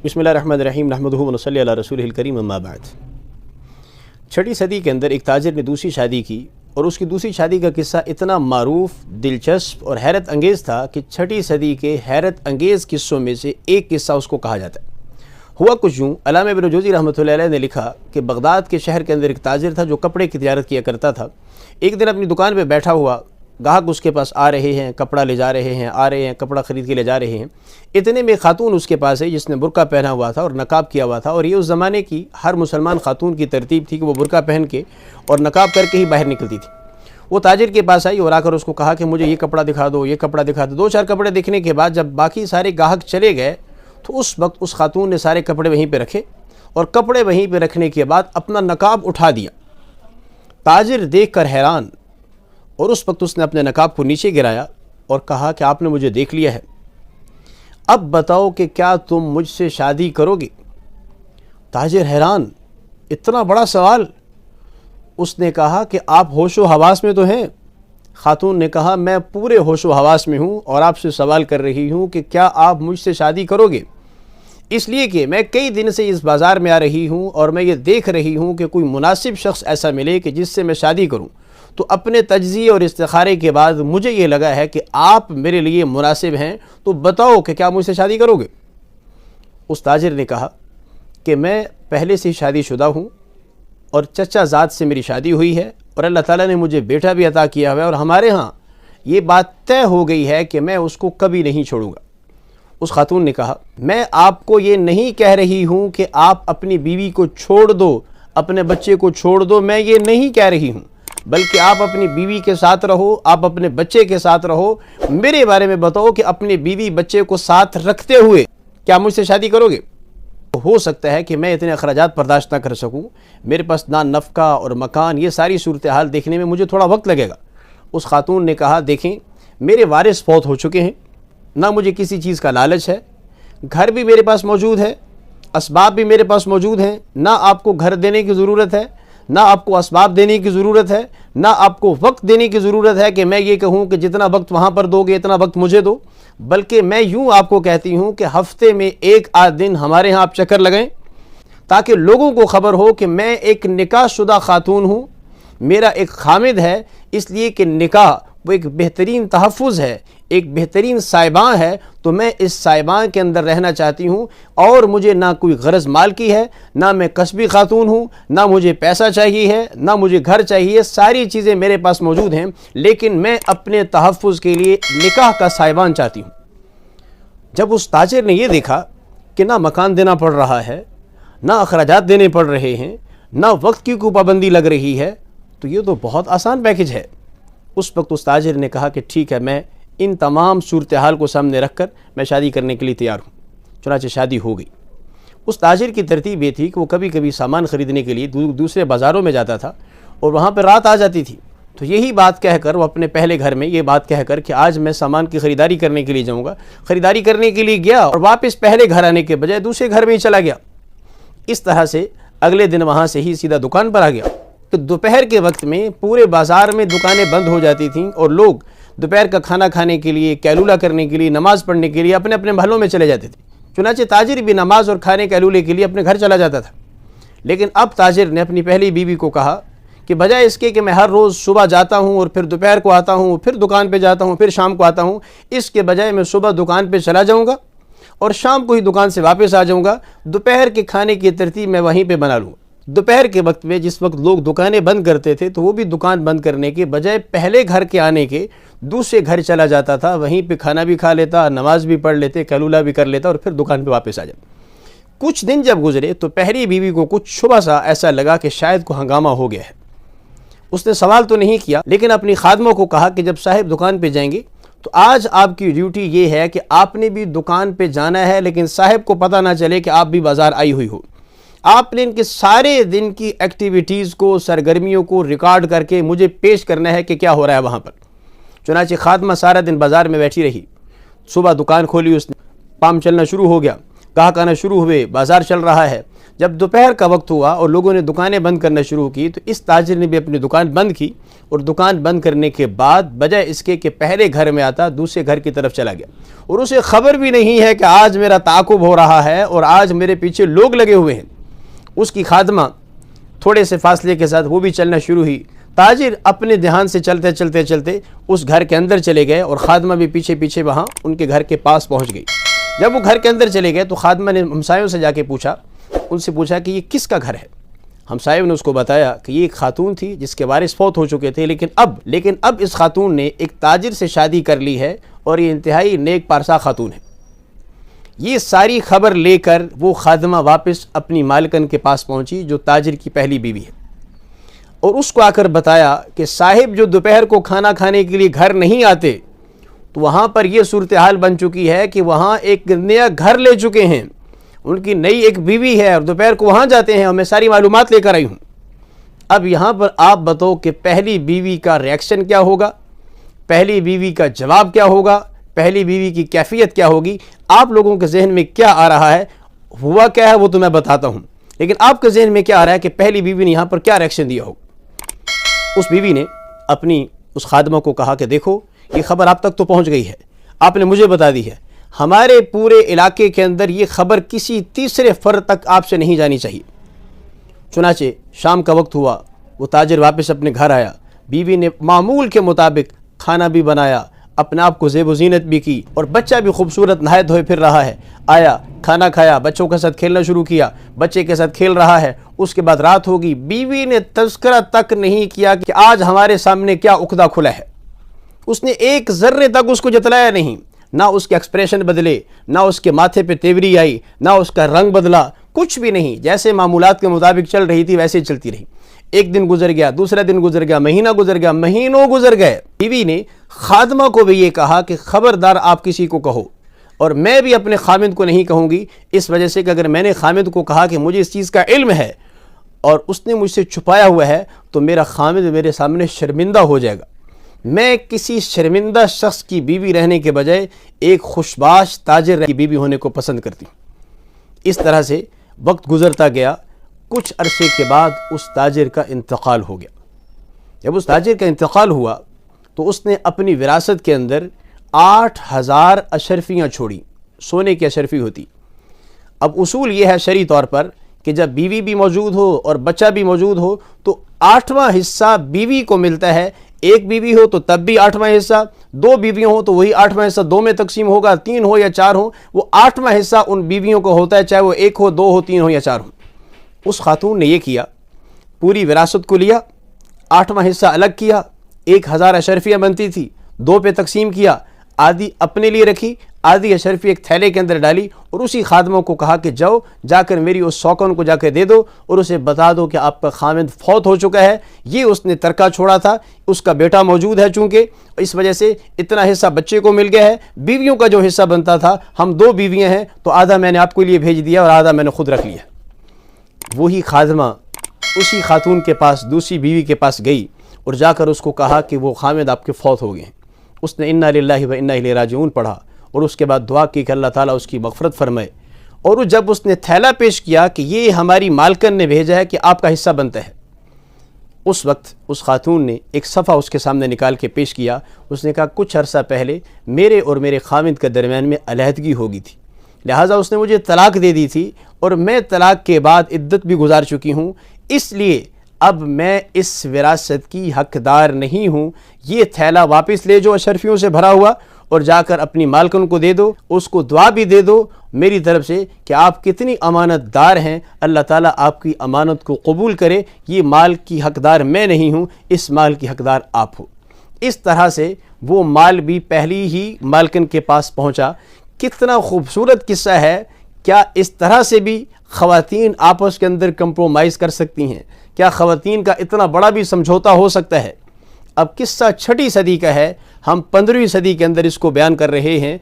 بسم اللہ الرحمن الرحیم نحمدہ و نصلی علی رسولہ الکریم اما بعد۔ 6 صدی کے اندر ایک تاجر نے دوسری شادی کی اور اس کی دوسری شادی کا قصہ اتنا معروف، دلچسپ اور حیرت انگیز تھا کہ 6 صدی کے حیرت انگیز قصوں میں سے ایک قصہ اس کو کہا جاتا ہے۔ ہوا کچھ یوں، علامہ ابن جوزی رحمۃ اللہ علیہ نے لکھا کہ بغداد کے شہر کے اندر ایک تاجر تھا جو کپڑے کی تجارت کیا کرتا تھا۔ ایک دن اپنی دکان پہ بیٹھا ہوا، گاہک اس کے پاس آ رہے ہیں، کپڑا لے جا رہے ہیں، آ رہے ہیں، کپڑا خرید کے لے جا رہے ہیں۔ اتنے میں خاتون اس کے پاس ہے جس نے برقع پہنا ہوا تھا اور نقاب کیا ہوا تھا، اور یہ اس زمانے کی ہر مسلمان خاتون کی ترتیب تھی کہ وہ برقع پہن کے اور نقاب کر کے ہی باہر نکلتی تھی۔ وہ تاجر کے پاس آئی اور آ کر اس کو کہا کہ مجھے یہ کپڑا دکھا دو، یہ کپڑا دکھا دو۔ 2-4 کپڑے دیکھنے کے بعد جب باقی سارے گاہک چلے گئے تو اس وقت اس خاتون نے سارے کپڑے وہیں پہ رکھے اور کپڑے وہیں پہ رکھنے کے بعد اپنا نقاب اٹھا دیا۔ تاجر دیکھ کر حیران، اور اس وقت اس نے اپنے نقاب کو نیچے گرایا اور کہا کہ آپ نے مجھے دیکھ لیا ہے، اب بتاؤ کہ کیا تم مجھ سے شادی کرو گے؟ تاجر حیران، اتنا بڑا سوال۔ اس نے کہا کہ آپ ہوش و حواس میں تو ہیں؟ خاتون نے کہا میں پورے ہوش و حواس میں ہوں اور آپ سے سوال کر رہی ہوں کہ کیا آپ مجھ سے شادی کرو گے؟ اس لیے کہ میں کئی دن سے اس بازار میں آ رہی ہوں اور میں یہ دیکھ رہی ہوں کہ کوئی مناسب شخص ایسا ملے کہ جس سے میں شادی کروں، تو اپنے تجزیے اور استخارے کے بعد مجھے یہ لگا ہے کہ آپ میرے لیے مناسب ہیں، تو بتاؤ کہ کیا مجھ سے شادی کرو گے؟ اس تاجر نے کہا کہ میں پہلے سے شادی شدہ ہوں اور چچا زاد سے میری شادی ہوئی ہے اور اللہ تعالیٰ نے مجھے بیٹا بھی عطا کیا ہوا ہے، اور ہمارے ہاں یہ بات طے ہو گئی ہے کہ میں اس کو کبھی نہیں چھوڑوں گا۔ اس خاتون نے کہا میں آپ کو یہ نہیں کہہ رہی ہوں کہ آپ اپنی بیوی کو چھوڑ دو، اپنے بچے کو چھوڑ دو، میں یہ نہیں کہہ رہی ہوں، بلکہ آپ اپنی بیوی کے ساتھ رہو، آپ اپنے بچے کے ساتھ رہو۔ میرے بارے میں بتاؤ کہ اپنے بیوی بچے کو ساتھ رکھتے ہوئے کیا مجھ سے شادی کرو گے؟ ہو سکتا ہے کہ میں اتنے اخراجات برداشت نہ کر سکوں، میرے پاس نہ نفقہ اور مکان، یہ ساری صورتحال دیکھنے میں مجھے تھوڑا وقت لگے گا۔ اس خاتون نے کہا دیکھیں میرے وارث فوت ہو چکے ہیں، نہ مجھے کسی چیز کا لالچ ہے، گھر بھی میرے پاس موجود ہے، اسباب بھی میرے پاس موجود ہیں، نہ آپ کو گھر دینے کی ضرورت ہے، نہ آپ کو اسباب دینے کی ضرورت ہے، نہ آپ کو وقت دینے کی ضرورت ہے کہ میں یہ کہوں کہ جتنا وقت وہاں پر دو گے اتنا وقت مجھے دو، بلکہ میں یوں آپ کو کہتی ہوں کہ ہفتے میں 1-8 دن ہمارے ہاں آپ چکر لگائیں تاکہ لوگوں کو خبر ہو کہ میں ایک نکاح شدہ خاتون ہوں، میرا ایک خامد ہے، اس لیے کہ نکاح وہ ایک بہترین تحفظ ہے، ایک بہترین سائباں ہے، تو میں اس سائباں کے اندر رہنا چاہتی ہوں، اور مجھے نہ کوئی غرض مال کی ہے، نہ میں کسبی خاتون ہوں، نہ مجھے پیسہ چاہیے ہے، نہ مجھے گھر چاہیے، ساری چیزیں میرے پاس موجود ہیں، لیکن میں اپنے تحفظ کے لیے نکاح کا سائبان چاہتی ہوں۔ جب اس تاجر نے یہ دیکھا کہ نہ مکان دینا پڑ رہا ہے، نہ اخراجات دینے پڑ رہے ہیں، نہ وقت کی کوئی پابندی لگ رہی ہے، تو یہ تو بہت آسان پیکج ہے۔ اس وقت اس تاجر نے کہا کہ ٹھیک ہے، میں ان تمام صورتحال کو سامنے رکھ کر میں شادی کرنے کے لیے تیار ہوں۔ چنانچہ شادی ہو گئی۔ اس تاجر کی ترتیب یہ تھی کہ وہ کبھی کبھی سامان خریدنے کے لیے دوسرے بازاروں میں جاتا تھا اور وہاں پہ رات آ جاتی تھی، تو یہی بات کہہ کر وہ اپنے پہلے گھر میں یہ بات کہہ کر کہ آج میں سامان کی خریداری کرنے کے لیے جاؤں گا، خریداری کرنے کے لیے گیا اور واپس پہلے گھر آنے کے بجائے دوسرے گھر میں ہی چلا گیا۔ اس طرح سے اگلے دن وہاں سے ہی سیدھا دکان پر آ گیا۔ کہ دوپہر کے وقت میں پورے بازار میں دکانیں بند ہو جاتی تھیں اور لوگ دوپہر کا کھانا کھانے کے لیے، کیلولہ کرنے کے لیے، نماز پڑھنے کے لیے اپنے اپنے محلوں میں چلے جاتے تھے۔ چنانچہ تاجر بھی نماز اور کھانے کیلولے کے لیے اپنے گھر چلا جاتا تھا۔ لیکن اب تاجر نے اپنی پہلی بیوی کو کہا کہ بجائے اس کے کہ میں ہر روز صبح جاتا ہوں اور پھر دوپہر کو آتا ہوں، پھر دکان پہ جاتا ہوں، پھر شام کو آتا ہوں، اس کے بجائے میں صبح دکان پہ چلا جاؤں گا اور شام کو ہی دکان سے واپس آ جاؤں گا، دوپہر کے کھانے کی ترتیب میں وہیں پہ بنا لوں گا۔ دوپہر کے وقت میں جس وقت لوگ دکانیں بند کرتے تھے تو وہ بھی دکان بند کرنے کے بجائے پہلے گھر کے آنے کے دوسرے گھر چلا جاتا تھا، وہیں پہ کھانا بھی کھا لیتا، نماز بھی پڑھ لیتے، کیلولہ بھی کر لیتا اور پھر دکان پہ واپس آ جاتا۔ کچھ دن جب گزرے تو پہلی بیوی کو کچھ شبہ سا ایسا لگا کہ شاید کو ہنگامہ ہو گیا ہے۔ اس نے سوال تو نہیں کیا، لیکن اپنی خادموں کو کہا کہ جب صاحب دکان پہ جائیں گے تو آج آپ کی ڈیوٹی یہ ہے کہ آپ نے بھی دکان پہ جانا ہے، لیکن صاحب کو پتہ نہ چلے کہ آپ بھی بازار آئی ہوئی ہو۔ آپ نے ان کے سارے دن کی ایکٹیویٹیز کو، سرگرمیوں کو ریکارڈ کر کے مجھے پیش کرنا ہے کہ کیا ہو رہا ہے وہاں پر۔ چنانچہ خادمہ سارا دن بازار میں بیٹھی رہی، صبح دکان کھولی، اس نے کام چلنا شروع ہو گیا، گاہک آنا شروع ہوئے، بازار چل رہا ہے۔ جب دوپہر کا وقت ہوا اور لوگوں نے دکانیں بند کرنا شروع کی تو اس تاجر نے بھی اپنی دکان بند کی، اور دکان بند کرنے کے بعد بجائے اس کے کہ پہلے گھر میں آتا، دوسرے گھر کی طرف چلا گیا، اور اسے خبر بھی نہیں ہے کہ آج میرا تعاقب ہو رہا ہے اور آج میرے پیچھے لوگ لگے ہوئے ہیں۔ اس کی خادمہ تھوڑے سے فاصلے کے ساتھ وہ بھی چلنا شروع ہوئی۔ تاجر اپنے دھیان سے چلتے چلتے چلتے اس گھر کے اندر چلے گئے، اور خادمہ بھی پیچھے پیچھے وہاں ان کے گھر کے پاس پہنچ گئی۔ جب وہ گھر کے اندر چلے گئے تو خادمہ نے ہمسایوں سے جا کے پوچھا، ان سے پوچھا کہ یہ کس کا گھر ہے؟ ہمسایوں نے اس کو بتایا کہ یہ ایک خاتون تھی جس کے وارث فوت ہو چکے تھے، لیکن اب اس خاتون نے ایک تاجر سے شادی کر لی ہے، اور یہ انتہائی نیک پارسا خاتون ہے۔ یہ ساری خبر لے کر وہ خادمہ واپس اپنی مالکن کے پاس پہنچی جو تاجر کی پہلی بیوی ہے، اور اس کو آ کر بتایا کہ صاحب جو دوپہر کو کھانا کھانے کے لیے گھر نہیں آتے، تو وہاں پر یہ صورتحال بن چکی ہے کہ وہاں ایک نیا گھر لے چکے ہیں، ان کی نئی ایک بیوی ہے اور دوپہر کو وہاں جاتے ہیں، اور میں ساری معلومات لے کر آئی ہوں۔ اب یہاں پر آپ بتاؤ کہ پہلی بیوی کا ریاکشن کیا ہوگا، پہلی بیوی کا جواب کیا ہوگا، پہلی بیوی کی کیفیت کیا ہوگی، آپ لوگوں کے ذہن میں کیا آ رہا ہے؟ ہوا کیا ہے وہ تو میں بتاتا ہوں، لیکن آپ کے ذہن میں کیا آ رہا ہے کہ پہلی بیوی نے یہاں پر کیا ریاکشن دیا ہوگا؟ اس بیوی نے اپنی اس خادمہ کو کہا کہ دیکھو یہ خبر آپ تک تو پہنچ گئی ہے، آپ نے مجھے بتا دی ہے، ہمارے پورے علاقے کے اندر یہ خبر کسی تیسرے فرد تک آپ سے نہیں جانی چاہیے۔ چنانچہ شام کا وقت ہوا، وہ تاجر واپس اپنے گھر آیا، بیوی نے معمول کے مطابق کھانا بھی بنایا، اپنے آپ کو زیب و زینت بھی کی، اور بچہ بھی خوبصورت نہائے دھوئے پھر رہا ہے، آیا کھانا کھایا، بچوں کے ساتھ کھیلنا شروع کیا، بچے کے ساتھ کھیل رہا ہے۔ اس کے بعد رات ہوگی، بیوی نے تذکرہ تک نہیں کیا کہ آج ہمارے سامنے کیا عقدہ کھلا ہے، اس نے ایک ذرے تک اس کو جتلایا نہیں، نہ اس کے ایکسپریشن بدلے، نہ اس کے ماتھے پہ تیوری آئی، نہ اس کا رنگ بدلا، کچھ بھی نہیں، جیسے معمولات کے مطابق چل رہی تھی ویسے ہی چلتی رہی۔ ایک دن گزر گیا، دوسرا دن گزر گیا، مہینہ گزر گیا، مہینوں گزر گئے۔ بیوی نے خادمہ کو بھی یہ کہا کہ خبردار آپ کسی کو کہو، اور میں بھی اپنے خامند کو نہیں کہوں گی، اس وجہ سے کہ اگر میں نے خامند کو کہا کہ مجھے اس چیز کا علم ہے اور اس نے مجھ سے چھپایا ہوا ہے تو میرا خامند میرے سامنے شرمندہ ہو جائے گا۔ میں کسی شرمندہ شخص کی بیوی رہنے کے بجائے ایک خوشباش تاجر کی بیوی ہونے کو پسند کرتی ہوں۔ اس طرح سے وقت گزرتا گیا، کچھ عرصے کے بعد اس تاجر کا انتقال ہو گیا۔ جب اس تاجر کا انتقال ہوا تو اس نے اپنی وراثت کے اندر 8000 اشرفیاں چھوڑی، سونے کی اشرفی ہوتی۔ اب اصول یہ ہے شرعی طور پر کہ جب بیوی بھی موجود ہو اور بچہ بھی موجود ہو تو 8واں حصہ بیوی کو ملتا ہے، ایک بیوی ہو تو تب بھی 8واں حصہ، 2 بیویاں ہوں تو وہی 8واں حصہ 2 میں تقسیم ہوگا، 3 ہو یا 4 ہو، وہ 8واں حصہ ان بیویوں کو ہوتا ہے، چاہے وہ 1 ہو، 2 ہو، 3 ہو یا 4 ہو۔ اس خاتون نے یہ کیا، پوری وراثت کو لیا، 8واں حصہ الگ کیا، 1000 اشرفیاں بنتی تھی، 2 پہ تقسیم کیا، آدھی اپنے لیے رکھی، آدھی اشرفی ایک تھیلے کے اندر ڈالی، اور اسی خادموں کو کہا کہ جاؤ جا کر میری اس سوکن کو جا کے دے دو اور اسے بتا دو کہ آپ کا خامند فوت ہو چکا ہے، یہ اس نے ترکہ چھوڑا تھا، اس کا بیٹا موجود ہے، چونکہ اس وجہ سے اتنا حصہ بچے کو مل گیا ہے، بیویوں کا جو حصہ بنتا تھا، ہم 2 بیویاں ہیں تو آدھا میں نے آپ کے لیے بھیج دیا اور آدھا میں نے خود رکھ لیا۔ وہی خادمہ اسی خاتون کے پاس دوسری بیوی کے پاس گئی اور جا کر اس کو کہا کہ وہ خامد آپ کے فوت ہو گئے ہیں۔ اس نے انا للہ و انا الیہ راجعون پڑھا اور اس کے بعد دعا کی کہ اللہ تعالیٰ اس کی مغفرت فرمائے، اور جب اس نے تھیلا پیش کیا کہ یہ ہماری مالکن نے بھیجا ہے کہ آپ کا حصہ بنتا ہے، اس وقت اس خاتون نے ایک صفحہ اس کے سامنے نکال کے پیش کیا۔ اس نے کہا کچھ عرصہ پہلے میرے اور میرے خامد کے درمیان میں علیحدگی ہو گئی تھی، لہٰذا اس نے مجھے طلاق دے دی تھی اور میں طلاق کے بعد عدت بھی گزار چکی ہوں، اس لیے اب میں اس وراثت کی حقدار نہیں ہوں، یہ تھیلا واپس لے جو اشرفیوں سے بھرا ہوا اور جا کر اپنی مالکن کو دے دو، اس کو دعا بھی دے دو میری طرف سے کہ آپ کتنی امانت دار ہیں، اللہ تعالیٰ آپ کی امانت کو قبول کرے، یہ مال کی حقدار میں نہیں ہوں، اس مال کی حقدار آپ ہو۔ اس طرح سے وہ مال بھی پہلی ہی مالکن کے پاس پہنچا۔ کتنا خوبصورت قصہ ہے! کیا اس طرح سے بھی خواتین آپس کے اندر کمپرومائز کر سکتی ہیں؟ کیا خواتین کا اتنا بڑا بھی سمجھوتا ہو سکتا ہے؟ اب قصہ 6 صدی کا ہے، ہم 15ویں صدی کے اندر اس کو بیان کر رہے ہیں،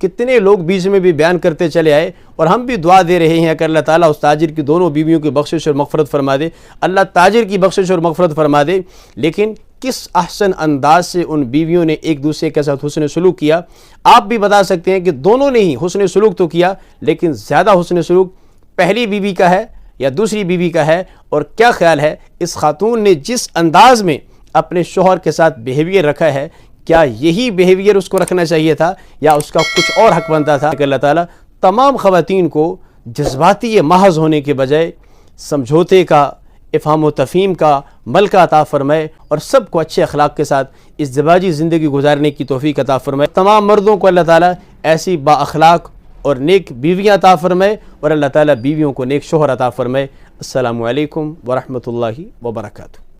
کتنے لوگ بیچ میں بھی بیان کرتے چلے آئے، اور ہم بھی دعا دے رہے ہیں کہ اللہ تعالیٰ اس تاجر کی دونوں بیویوں کی بخشش اور مغفرت فرما دے، اللہ تاجر کی بخشش اور مغفرت فرما دے۔ لیکن کس احسن انداز سے ان بیویوں نے ایک دوسرے کے ساتھ حسن سلوک کیا۔ آپ بھی بتا سکتے ہیں کہ دونوں نے ہی حسن سلوک تو کیا، لیکن زیادہ حسن سلوک پہلی بیوی کا ہے یا دوسری بیوی کا ہے، اور کیا خیال ہے اس خاتون نے جس انداز میں اپنے شوہر کے ساتھ بیہیویئر رکھا ہے، کیا یہی بیہیویئر اس کو رکھنا چاہیے تھا یا اس کا کچھ اور حق بنتا تھا؟ کہ اللہ تعالیٰ تمام خواتین کو جذباتی محض ہونے کے بجائے سمجھوتے کا، افہام و تفہیم کا ملکہ عطا فرمائے، اور سب کو اچھے اخلاق کے ساتھ ازدواجی زندگی گزارنے کی توفیق عطا فرمائے۔ تمام مردوں کو اللہ تعالیٰ ایسی با اخلاق اور نیک بیویاں عطا فرمائے، اور اللہ تعالیٰ بیویوں کو نیک شوہر عطا فرمائے۔ السلام علیکم ورحمۃ اللہ وبرکاتہ۔